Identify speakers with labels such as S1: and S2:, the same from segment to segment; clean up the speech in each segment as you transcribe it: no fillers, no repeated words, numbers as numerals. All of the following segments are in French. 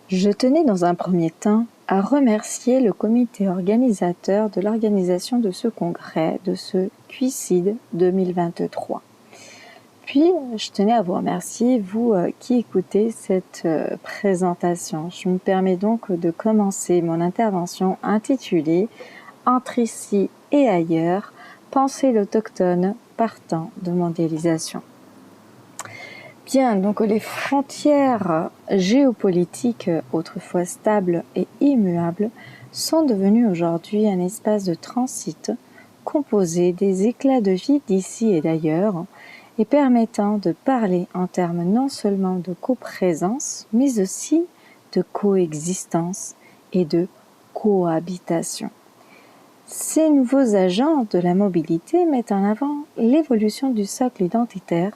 S1: Je tenais dans un premier temps à remercier le comité organisateur de l'organisation de ce congrès, de ce QICID 2023. Puis, je tenais à vous remercier, vous qui écoutez cette présentation. Je me permets donc de commencer mon intervention intitulée « Entre ici et ailleurs, pensée l'autochtone partant de mondialisation ». Bien, donc les frontières géopolitiques, autrefois stables et immuables, sont devenues aujourd'hui un espace de transit composé des éclats de vie d'ici et d'ailleurs et permettant de parler en termes non seulement de coprésence, mais aussi de coexistence et de cohabitation. Ces nouveaux agents de la mobilité mettent en avant l'évolution du socle identitaire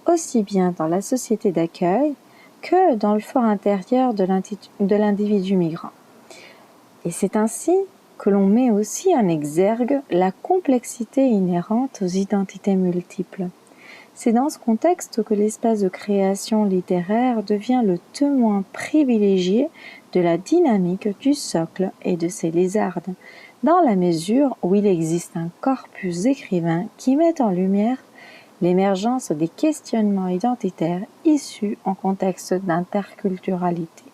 S1: aussi bien dans la société d'accueil que dans le fort intérieur de l'individu migrant. Et c'est ainsi que l'on met aussi en exergue la complexité inhérente aux identités multiples. C'est dans ce contexte que l'espace de création littéraire devient le témoin privilégié de la dynamique du socle et de ses lézardes, dans la mesure où il existe un corpus d'écrivains qui met en lumière l'émergence des questionnements identitaires issus en contexte d'interculturalité.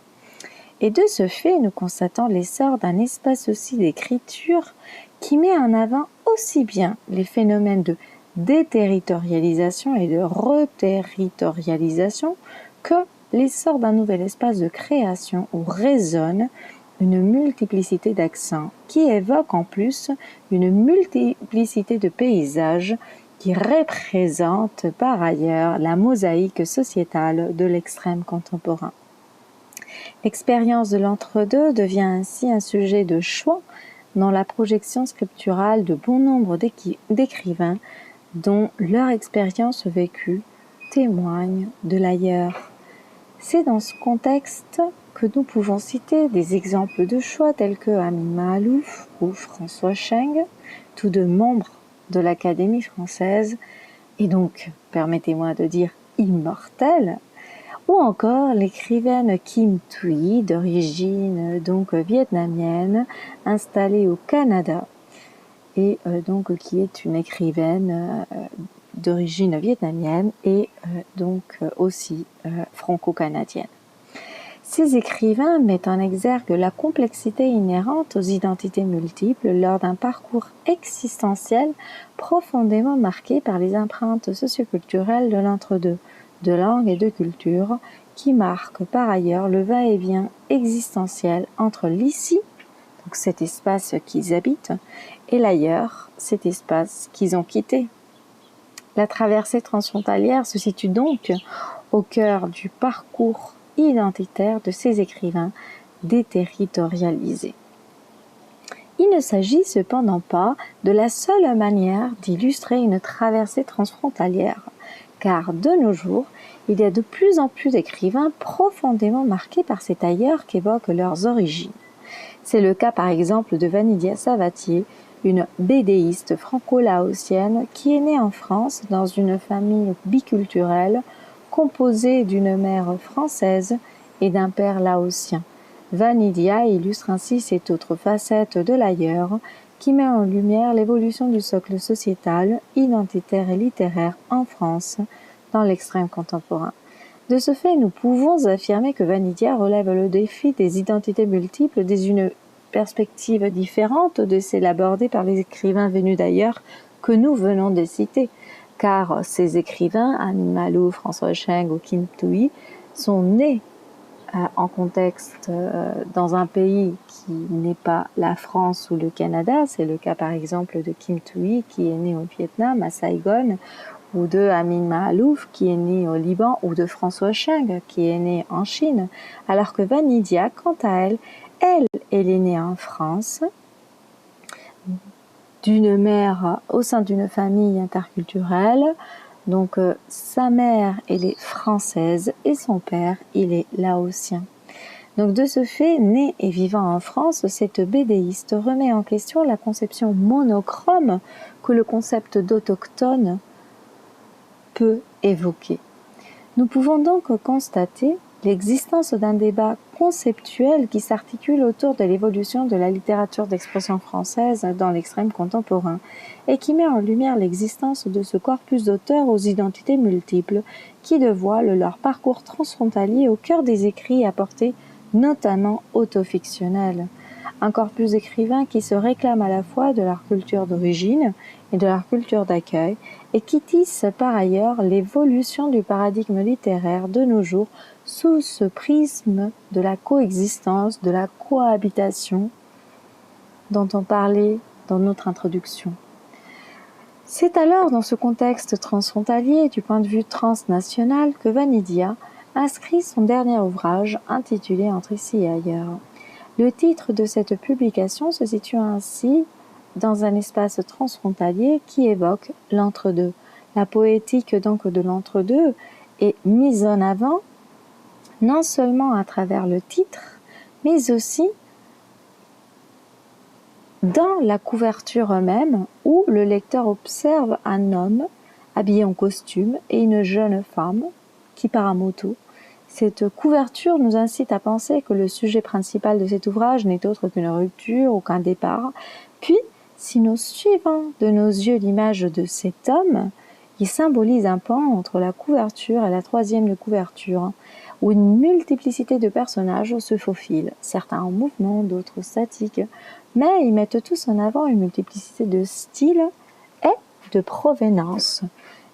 S1: Et de ce fait, nous constatons l'essor d'un espace aussi d'écriture qui met en avant aussi bien les phénomènes de déterritorialisation et de reterritorialisation que l'essor d'un nouvel espace de création où résonne une multiplicité d'accents qui évoque en plus une multiplicité de paysages qui représente par ailleurs la mosaïque sociétale de l'extrême contemporain. L'expérience de l'entre-deux devient ainsi un sujet de choix dans la projection scripturale de bon nombre d'écrivains dont leur expérience vécue témoigne de l'ailleurs. C'est dans ce contexte que nous pouvons citer des exemples de choix tels que Amin Maalouf ou François Cheng, tous deux membres de l'Académie française, et donc, permettez-moi de dire, immortelle, ou encore l'écrivaine Kim Thuy, d'origine donc vietnamienne, installée au Canada, et donc qui est une écrivaine d'origine vietnamienne et donc aussi franco-canadienne. Ces écrivains mettent en exergue la complexité inhérente aux identités multiples lors d'un parcours existentiel profondément marqué par les empreintes socioculturelles de l'entre-deux, de langue et de culture, qui marquent par ailleurs le va-et-vient existentiel entre l'ici, donc cet espace qu'ils habitent, et l'ailleurs, cet espace qu'ils ont quitté. La traversée transfrontalière se situe donc au cœur du parcours identitaire de ces écrivains déterritorialisés. Il ne s'agit cependant pas de la seule manière d'illustrer une traversée transfrontalière, car de nos jours, il y a de plus en plus d'écrivains profondément marqués par cet ailleurs qu'évoquent leurs origines. C'est le cas par exemple de Vanidia Savatier, une bédéiste franco-laotienne qui est née en France dans une famille biculturelle composée d'une mère française et d'un père laotien. Vanidia illustre ainsi cette autre facette de l'ailleurs qui met en lumière l'évolution du socle sociétal, identitaire et littéraire en France dans l'extrême contemporain. De ce fait, nous pouvons affirmer que Vanidia relève le défi des identités multiples dès une perspective différente de celle abordée par les écrivains venus d'ailleurs que nous venons de citer, car ces écrivains, Amin Maalouf, François Cheng ou Kim Thuy, sont nés en contexte dans un pays qui n'est pas la France ou le Canada. C'est le cas par exemple de Kim Thuy qui est né au Vietnam, à Saigon, ou de Amin Maalouf qui est né au Liban, ou de François Cheng qui est né en Chine, alors que Vanidia, quant à elle, elle est née en France, d'une mère au sein d'une famille interculturelle. Donc sa mère, elle est française et son père, il est laotien. Donc de ce fait, née et vivant en France, cette BDiste remet en question la conception monochrome que le concept d'autochtone peut évoquer. Nous pouvons donc constater l'existence d'un débat conceptuel qui s'articule autour de l'évolution de la littérature d'expression française dans l'extrême contemporain et qui met en lumière l'existence de ce corpus d'auteurs aux identités multiples qui dévoilent leur parcours transfrontalier au cœur des écrits à portée notamment autofictionnelle. Un corpus d'écrivains qui se réclament à la fois de leur culture d'origine et de leur culture d'accueil et qui tissent par ailleurs l'évolution du paradigme littéraire de nos jours sous ce prisme de la coexistence, de la cohabitation dont on parlait dans notre introduction. C'est alors dans ce contexte transfrontalier du point de vue transnational que Vanidia inscrit son dernier ouvrage intitulé Entre ici et ailleurs. Le titre de cette publication se situe ainsi dans un espace transfrontalier qui évoque l'entre-deux. La poétique donc de l'entre-deux est mise en avant non seulement à travers le titre, mais aussi dans la couverture même où le lecteur observe un homme habillé en costume et une jeune femme qui part à moto. Cette couverture nous incite à penser que le sujet principal de cet ouvrage n'est autre qu'une rupture ou qu'un départ. Puis, si nous suivons de nos yeux l'image de cet homme, il symbolise un pan entre la couverture et la troisième de couverture, où une multiplicité de personnages se faufilent, certains en mouvement, d'autres statiques, mais ils mettent tous en avant une multiplicité de styles et de provenance.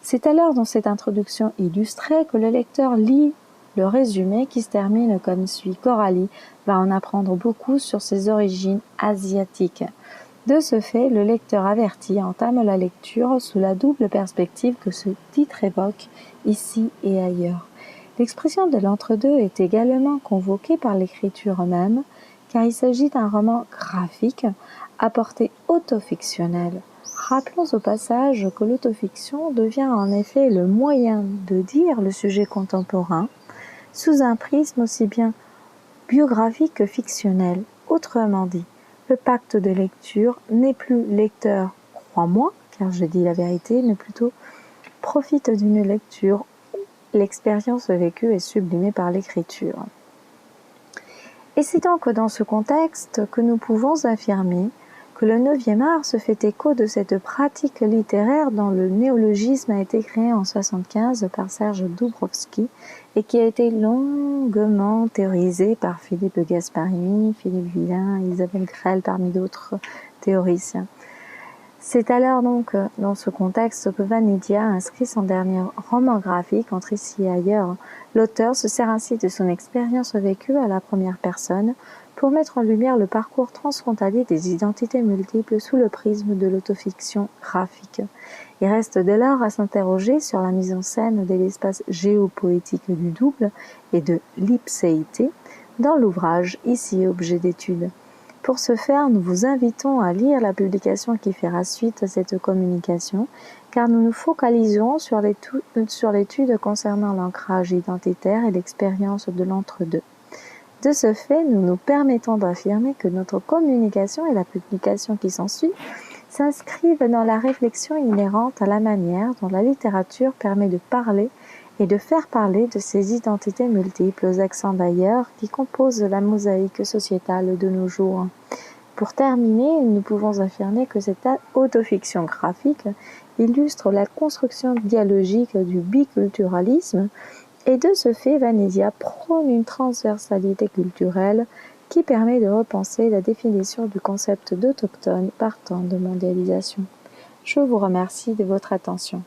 S1: C'est alors dans cette introduction illustrée que le lecteur lit le résumé qui se termine comme suit. Coralie va en apprendre beaucoup sur ses origines asiatiques. De ce fait, le lecteur averti entame la lecture sous la double perspective que ce titre évoque, ici et ailleurs. L'expression de l'entre-deux est également convoquée par l'écriture même, car il s'agit d'un roman graphique à portée autofictionnelle. Rappelons au passage que l'autofiction devient en effet le moyen de dire le sujet contemporain, sous un prisme aussi bien biographique que fictionnel. Autrement dit, le pacte de lecture n'est plus lecteur, crois-moi, car je dis la vérité, mais plutôt profite d'une lecture où l'expérience vécue est sublimée par l'écriture. Et c'est donc dans ce contexte que nous pouvons affirmer que le 9e art se fait écho de cette pratique littéraire dont le néologisme a été créé en 1975 par Serge Doubrovski et qui a été longuement théorisé par Philippe Gasparini, Philippe Villain, Isabelle Grelle parmi d'autres théoriciens. C'est alors donc dans ce contexte que Vanidia inscrit son dernier roman graphique, Entre ici et ailleurs. L'auteur se sert ainsi de son expérience vécue à la première personne pour mettre en lumière le parcours transfrontalier des identités multiples sous le prisme de l'autofiction graphique. Il reste dès lors à s'interroger sur la mise en scène de l'espace géopoétique du double et de l'ipséité dans l'ouvrage ici objet d'étude. Pour ce faire, nous vous invitons à lire la publication qui fera suite à cette communication, car nous nous focalisons sur l'étude concernant l'ancrage identitaire et l'expérience de l'entre-deux. De ce fait, nous nous permettons d'affirmer que notre communication et la publication qui s'ensuit s'inscrivent dans la réflexion inhérente à la manière dont la littérature permet de parler et de faire parler de ces identités multiples aux accents d'ailleurs qui composent la mosaïque sociétale de nos jours. Pour terminer, nous pouvons affirmer que cette autofiction graphique illustre la construction dialogique du biculturalisme et de ce fait, Vanidia prône une transversalité culturelle qui permet de repenser la définition du concept d'autochtone partant de mondialisation. Je vous remercie de votre attention.